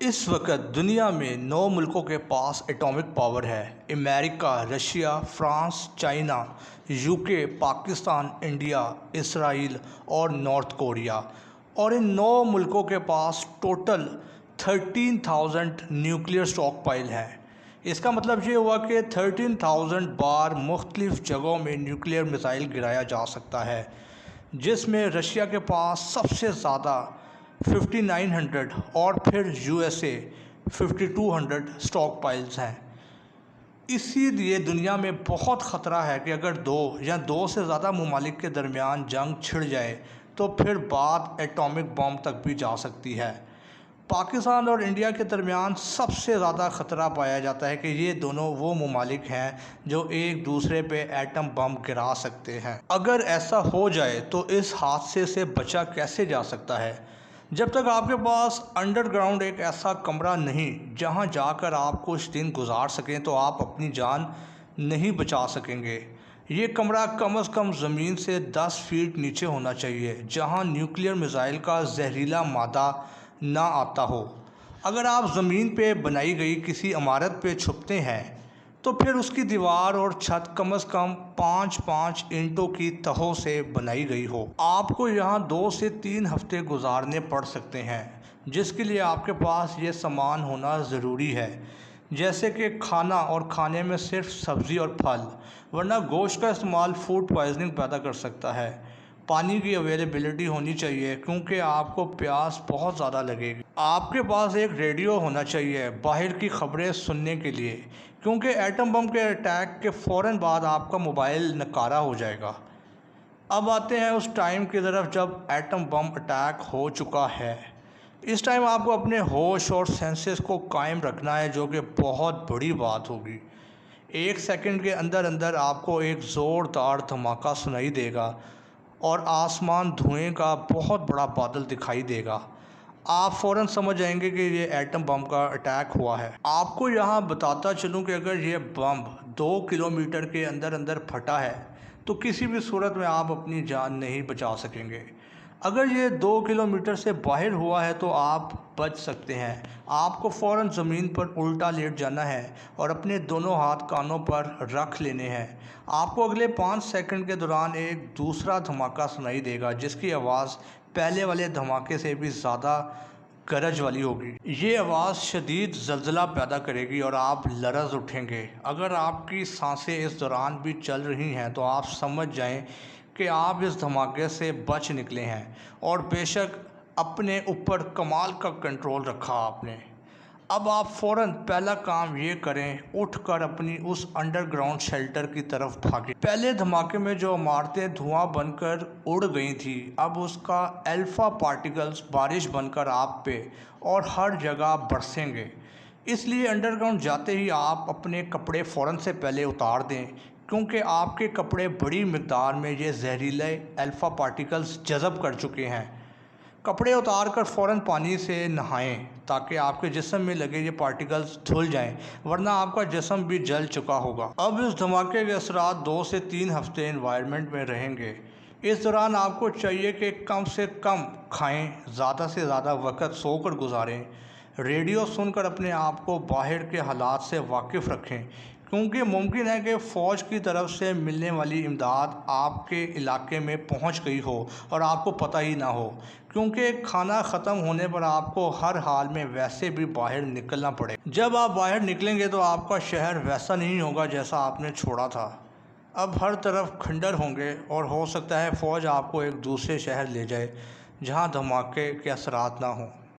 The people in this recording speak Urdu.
اس وقت دنیا میں 9 ملکوں کے پاس ایٹامک پاور ہے۔ امریکہ، Russia, France, China, UK، Pakistan, India, اسرائیل اور نارتھ کوریا، اور ان 9 ملکوں کے پاس ٹوٹل 13,000 نیوکلیئر اسٹاک پائل ہیں۔ اس کا مطلب یہ ہوا کہ 13,000 بار مختلف جگہوں میں نیوکلیئر میزائل گرایا جا سکتا ہے، جس میں رشیا کے پاس سب سے زیادہ 5900 اور پھر USA 5200 اسٹاک پائلز ہیں۔ اسی لیے دنیا میں بہت خطرہ ہے کہ اگر دو یا دو سے زیادہ ممالک کے درمیان جنگ چھڑ جائے تو پھر بات ایٹامک بم تک بھی جا سکتی ہے۔ پاکستان اور انڈیا کے درمیان سب سے زیادہ خطرہ پایا جاتا ہے کہ یہ دونوں وہ ممالک ہیں جو ایک دوسرے پہ ایٹم بم گرا سکتے ہیں۔ اگر ایسا ہو جائے تو اس حادثے سے بچا کیسے جا سکتا ہے؟ جب تک آپ کے پاس انڈر گراؤنڈ ایک ایسا کمرہ نہیں جہاں جا کر آپ کچھ دن گزار سکیں تو آپ اپنی جان نہیں بچا سکیں گے۔ یہ کمرہ کم از کم زمین سے 10 فیٹ نیچے ہونا چاہیے، جہاں نیوکلیئر میزائل کا زہریلا مادہ نہ آتا ہو۔ اگر آپ زمین پہ بنائی گئی کسی عمارت پہ چھپتے ہیں تو پھر اس کی دیوار اور چھت کم از کم 5 اینٹوں کی تہوں سے بنائی گئی ہو۔ آپ کو یہاں 2 سے 3 ہفتے گزارنے پڑ سکتے ہیں، جس کے لیے آپ کے پاس یہ سامان ہونا ضروری ہے، جیسے کہ کھانا، اور کھانے میں صرف سبزی اور پھل، ورنہ گوشت کا استعمال فوڈ پوائزننگ پیدا کر سکتا ہے۔ پانی کی اویلیبلٹی ہونی چاہیے کیونکہ آپ کو پیاس بہت زیادہ لگے گی۔ آپ کے پاس ایک ریڈیو ہونا چاہیے باہر کی خبریں سننے کے لیے، کیونکہ ایٹم بم کے اٹیک کے فوراً بعد آپ کا موبائل ناکارہ ہو جائے گا۔ اب آتے ہیں اس ٹائم کی طرف جب ایٹم بم اٹیک ہو چکا ہے۔ اس ٹائم آپ کو اپنے ہوش اور سینسز کو قائم رکھنا ہے، جو کہ بہت بڑی بات ہوگی۔ 1 سیکنڈ کے اندر اندر آپ کو ایک زوردار دھماکہ سنائی دے گا اور آسمان دھوئیں کا بہت بڑا بادل دکھائی دے گا۔ آپ فوراً سمجھ جائیں گے کہ یہ ایٹم بم کا اٹیک ہوا ہے۔ آپ کو یہاں بتاتا چلوں کہ اگر یہ بم 2 کلومیٹر کے اندر اندر پھٹا ہے تو کسی بھی صورت میں آپ اپنی جان نہیں بچا سکیں گے۔ اگر یہ 2 کلومیٹر سے باہر ہوا ہے تو آپ بچ سکتے ہیں۔ آپ کو فوراً زمین پر الٹا لیٹ جانا ہے اور اپنے دونوں ہاتھ کانوں پر رکھ لینے ہیں۔ آپ کو اگلے 5 سیکنڈ کے دوران ایک دوسرا دھماکہ سنائی دے گا، جس کی آواز پہلے والے دھماکے سے بھی زیادہ گرج والی ہوگی۔ یہ آواز شدید زلزلہ پیدا کرے گی اور آپ لرز اٹھیں گے۔ اگر آپ کی سانسیں اس دوران بھی چل رہی ہیں تو آپ سمجھ جائیں کہ آپ اس دھماکے سے بچ نکلے ہیں، اور بے شک اپنے اوپر کمال کا کنٹرول رکھا آپ نے۔ اب آپ فوراً پہلا کام یہ کریں، اٹھ کر اپنی اس انڈر گراؤنڈ شیلٹر کی طرف بھاگیں۔ پہلے دھماکے میں جو عمارتیں دھواں بن کر اڑ گئی تھیں، اب اس کا الفا پارٹیکلز بارش بن کر آپ پہ اور ہر جگہ برسیں گے۔ اس لیے انڈر گراؤنڈ جاتے ہی آپ اپنے کپڑے فوراً سے پہلے اتار دیں، کیونکہ آپ کے کپڑے بڑی مقدار میں یہ زہریلے الفا پارٹیکلز جذب کر چکے ہیں۔ کپڑے اتار کر فوراً پانی سے نہائیں تاکہ آپ کے جسم میں لگے یہ پارٹیکلز دھل جائیں، ورنہ آپ کا جسم بھی جل چکا ہوگا۔ اب اس دھماکے کے اثرات 2 سے 3 ہفتے انوائرمنٹ میں رہیں گے۔ اس دوران آپ کو چاہیے کہ کم سے کم کھائیں، زیادہ سے زیادہ وقت سو کر گزاریں، ریڈیو سن کر اپنے آپ کو باہر کے حالات سے واقف رکھیں، کیونکہ ممکن ہے کہ فوج کی طرف سے ملنے والی امداد آپ کے علاقے میں پہنچ گئی ہو اور آپ کو پتہ ہی نہ ہو، کیونکہ کھانا ختم ہونے پر آپ کو ہر حال میں ویسے بھی باہر نکلنا پڑے گا۔ جب آپ باہر نکلیں گے تو آپ کا شہر ویسا نہیں ہوگا جیسا آپ نے چھوڑا تھا۔ اب ہر طرف کھنڈر ہوں گے اور ہو سکتا ہے فوج آپ کو ایک دوسرے شہر لے جائے جہاں دھماکے کے اثرات نہ ہوں۔